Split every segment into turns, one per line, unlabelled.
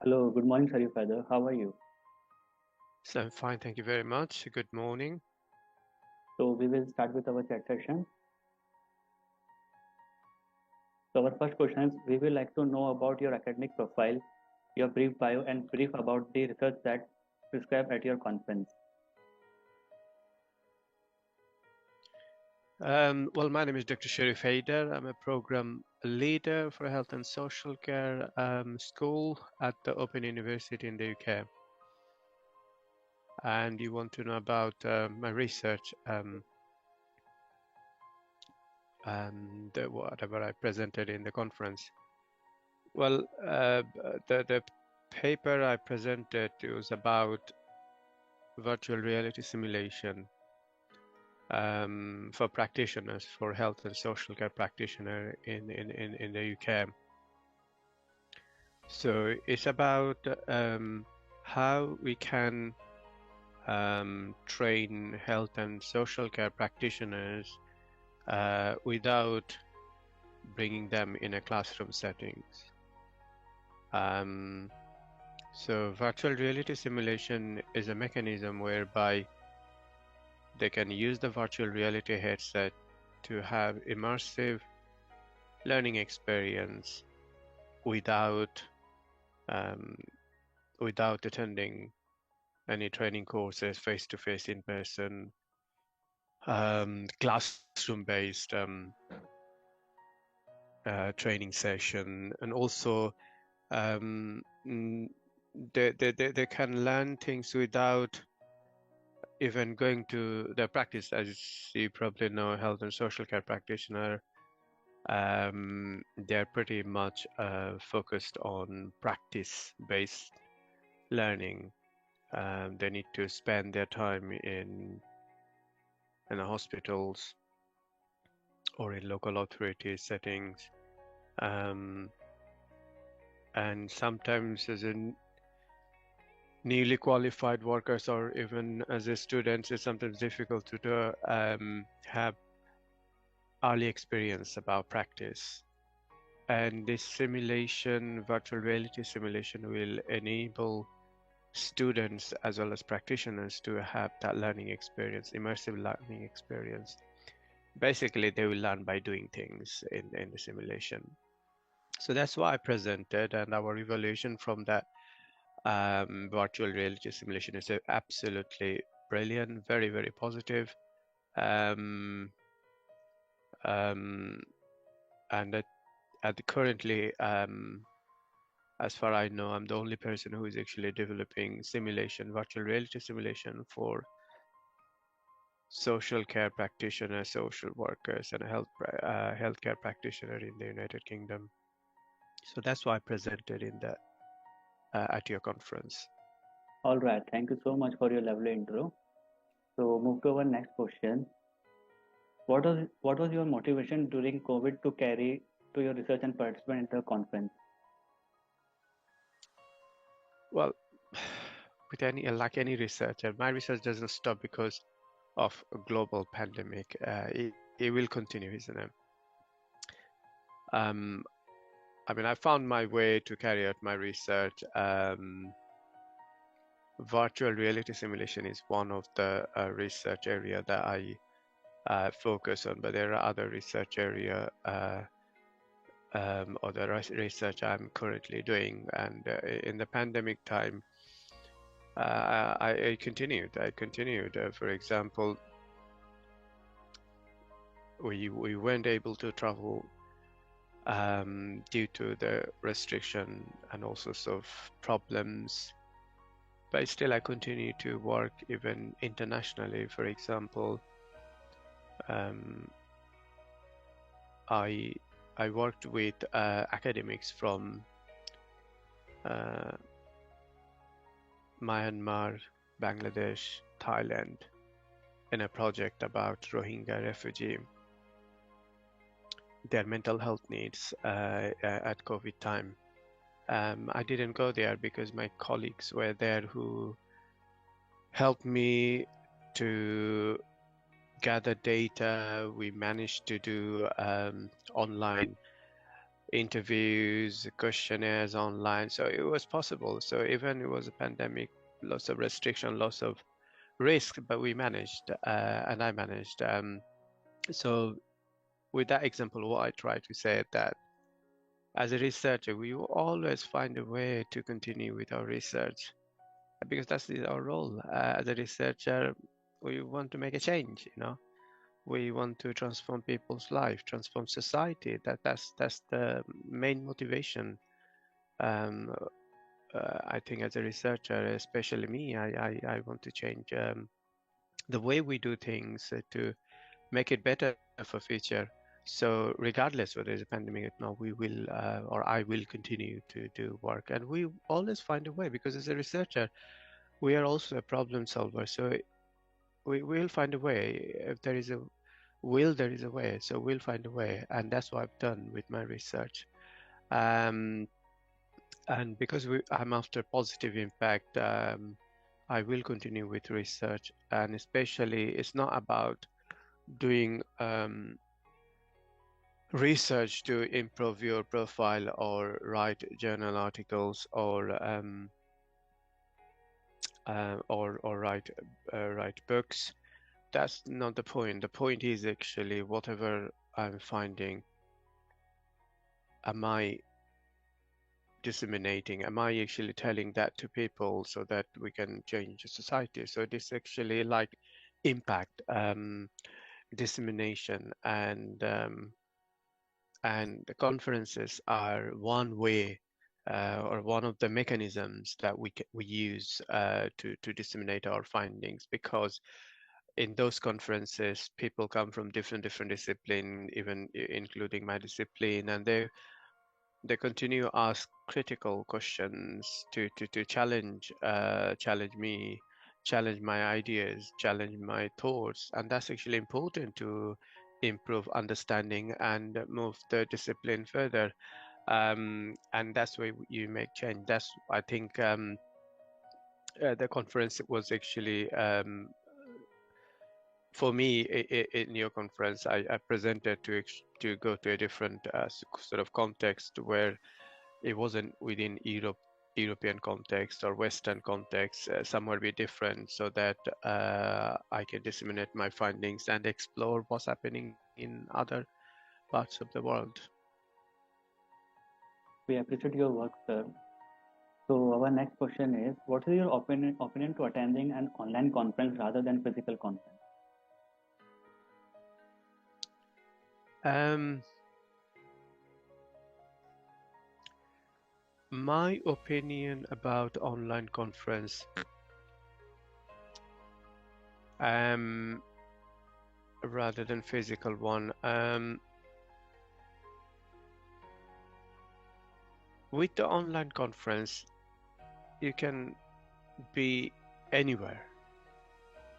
Hello, good morning, Sharif. Haider. How are you?
So I'm fine, thank you very much. Good morning.
So we will start with our chat session. So our first question is, we will like to know about your academic profile, your brief bio, and brief about the research that prescribed at your conference.
Well, my name is Dr. Sharif Haider. I'm a program leader for health and social care school at the Open University in the UK. And you want to know about my research and whatever I presented in the conference. Well, the paper I presented was about virtual reality simulation for practitioners, for health and social care practitioner in the UK. So it's about how we can train health and social care practitioners without bringing them in a classroom settings. Um, so virtual reality simulation is a mechanism whereby they can use the virtual reality headset to have immersive learning experience without um, without attending any training courses, face to face, in person, classroom based training session, and also um, mm, they can learn things without even going to their practice. As you probably know, health and social care practitioner, they're pretty much focused on practice-based learning. They need to spend their time in the hospitals or in local authority settings. Um, and sometimes as a newly qualified workers or even as a students, it's sometimes difficult to have early experience about practice. And this simulation, virtual reality simulation, will enable students as well as practitioners to have that learning experience, immersive learning experience. Basically, they will learn by doing things in the simulation. So that's why I presented, and our evaluation from that virtual reality simulation is absolutely brilliant, very, very positive. Um, um, and currently, as far I know, I'm the only person who is actually developing simulation, virtual reality simulation for social care practitioners, social workers, and healthcare practitioner in the United Kingdom. So that's why I presented in the at your conference.
All right, thank you so much for your lovely intro. So move to our next question. What was your motivation during COVID to carry to your research and participate in the conference?
Well, with any researcher, my research doesn't stop because of a global pandemic. It will continue, isn't it? Um, I mean, I found my way to carry out my research. Virtual reality simulation is one of the research area that I focus on, but there are other research area or the research I'm currently doing. And in the pandemic time, I continued. I continued. For example, we weren't able to travel due to the restriction and all sorts of problems. But still, I continue to work even internationally. For example, um, I I worked with academics from uh, Myanmar, Bangladesh, Thailand in a project about Rohingya refugee, their mental health needs at COVID time. I didn't go there because my colleagues were there who helped me to gather data. We managed to do online interviews, questionnaires online. So it was possible. So even it was a pandemic, lots of restriction, lots of risk, but we managed, and I managed. So with that example, what I try to say that as a researcher, we will always find a way to continue with our research because that's our role. As a researcher, we want to make a change, you know. We want to transform people's life, transform society. That's the main motivation. Um, I think as a researcher, especially me, I want to change the way we do things to make it better for future. So regardless whether there's a pandemic or not, we will or I will continue to do work, and we always find a way because as a researcher, we are also a problem solver. So we will find a way. If there is a will, there is a way. So we'll find a way, and that's what I've done with my research. Um, and because I'm after positive impact, I will continue with research, and especially it's not about doing research to improve your profile or write journal articles or write books. That's not the point. The point is actually whatever I'm finding, am I disseminating? Am I actually telling that to people so that we can change the society? So this actually like impact, dissemination, and the conferences are one way or one of the mechanisms that we use to disseminate our findings, because in those conferences people come from different discipline, even including my discipline, and they continue to ask critical questions to challenge me, challenge my ideas, challenge my thoughts, and that's actually important to improve understanding and move the discipline further. And that's where you make change. That's I think the conference was actually for me in your conference. I presented to go to a different sort of context where it wasn't within European context or Western context, somewhere be different, so that I can disseminate my findings and explore what's happening in other parts of the world.
We appreciate your work, sir. So our next question is, what is your opinion to attending an online conference rather than physical conference?
Um, my opinion about online conference, um, rather than physical one, with the online conference, you can be anywhere.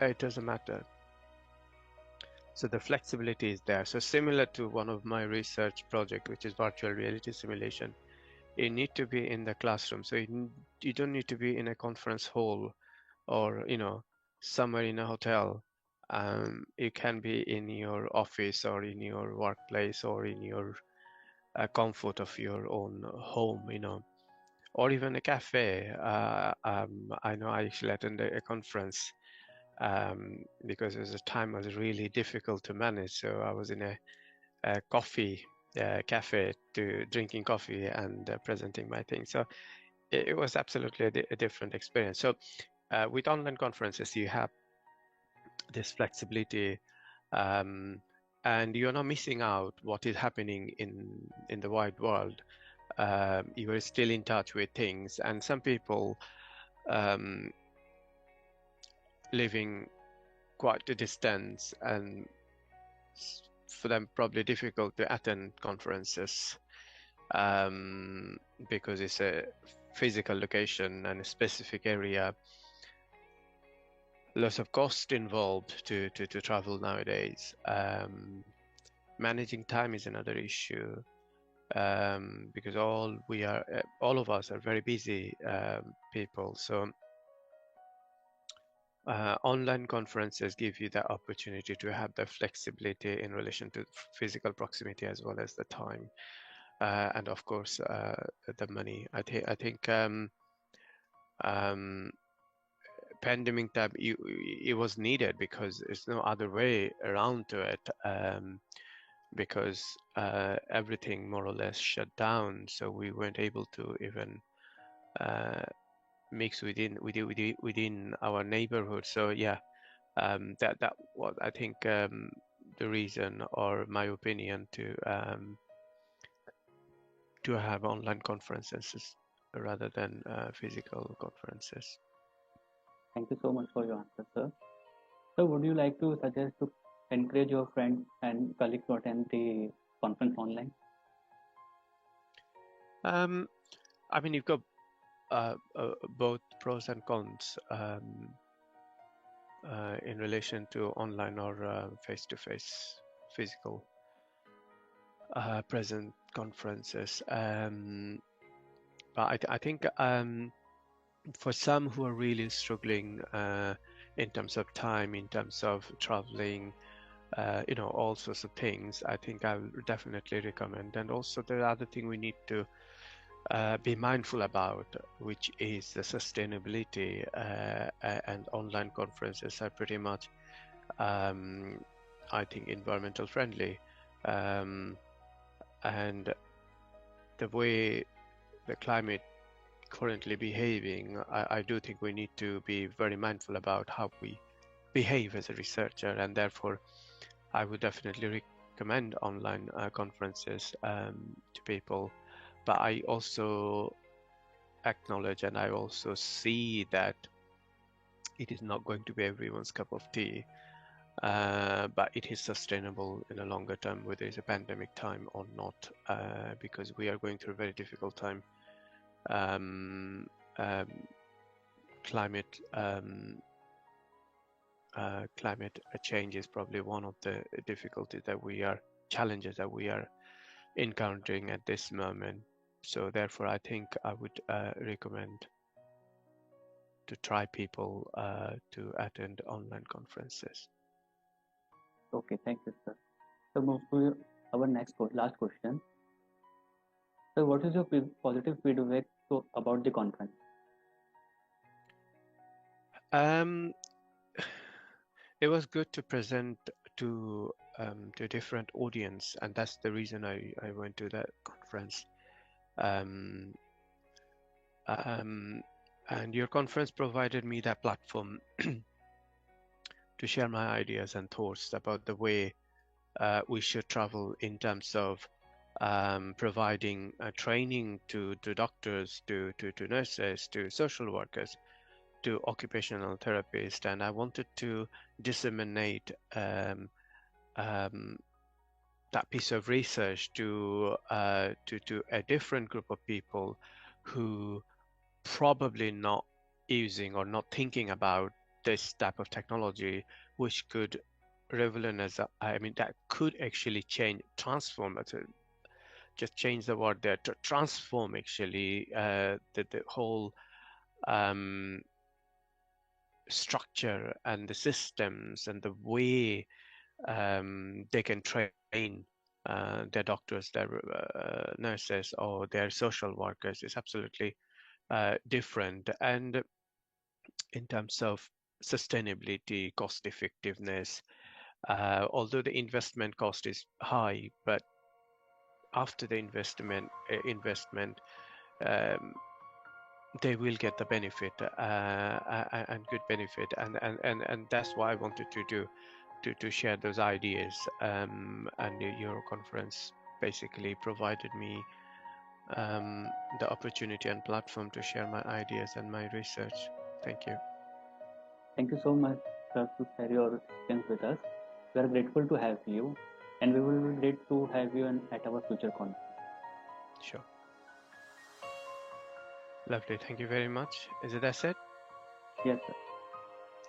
It doesn't matter. So the flexibility is there. So similar to one of my research project, which is virtual reality simulation, you need to be in the classroom. So you don't need to be in a conference hall or, somewhere in a hotel. You can be in your office or in your workplace or in your comfort of your own home, or even a cafe. I know I actually attended a conference because at the time it was really difficult to manage. So I was in a coffee cafe to drinking coffee and presenting my thing. So it was absolutely a different experience. So with online conferences, you have this flexibility, um, and you're not missing out what is happening in the wide world. You are still in touch with things, and some people um, living quite a distance, and for them probably difficult to attend conferences um, because it's a physical location and a specific area. Lots of cost involved to travel nowadays. Managing time is another issue because all of us are very busy people. So online conferences give you the opportunity to have the flexibility in relation to physical proximity as well as the time. and of course the money. I think pandemic time it was needed because there's no other way around to it, because everything more or less shut down, so we weren't able to even mix within our neighborhood. So yeah, that was, I think, the reason, or my opinion, to have online conferences rather than physical conferences.
Thank you so much for your answer, sir. So, would you like to suggest to encourage your friends and colleagues to attend the conference online?
I mean, you've got both pros and cons in relation to online or face-to-face physical present conferences. But I think for some who are really struggling in terms of time, in terms of traveling, all sorts of things, I think I would definitely recommend. And also the other thing we need to be mindful about, which is the sustainability, and online conferences are pretty much, I think, environmental friendly, and the way the climate currently behaving, I do think we need to be very mindful about how we behave as a researcher, and therefore I would definitely recommend online conferences to people. But I also acknowledge, and I also see that it is not going to be everyone's cup of tea, but it is sustainable in a longer term, whether it's a pandemic time or not, because we are going through a very difficult time. Climate change is probably one of the challenges that we are encountering at this moment. So therefore, I think I would recommend to try people to attend online conferences.
Okay, thank you, sir. So, move to our last question. So, what is your positive feedback about the conference?
Um, it was good to present to different audience, and that's the reason I went to that conference. Um, and your conference provided me that platform to share my ideas and thoughts about the way we should travel in terms of providing training to doctors, to nurses, to social workers, to occupational therapists, and I wanted to disseminate that piece of research to a different group of people who probably not using or not thinking about this type of technology, which could revolutionize. I mean, that could actually transform. Just change the word there, to transform actually the whole structure and the systems and the way they can train their doctors, their nurses, or their social workers is absolutely different. And in terms of sustainability, cost effectiveness, although the investment cost is high, but after the investment, um, they will get the benefit, and good benefit, and that's why I wanted to do to share those ideas, and your conference basically provided me the opportunity and platform to share my ideas and my research. Thank you.
Thank you so much, sir, to share your experience with us. We are grateful to have you, and we will be great to have you at our future conference.
Sure. Lovely. Thank you very much. Is it that's it?
Yes, sir.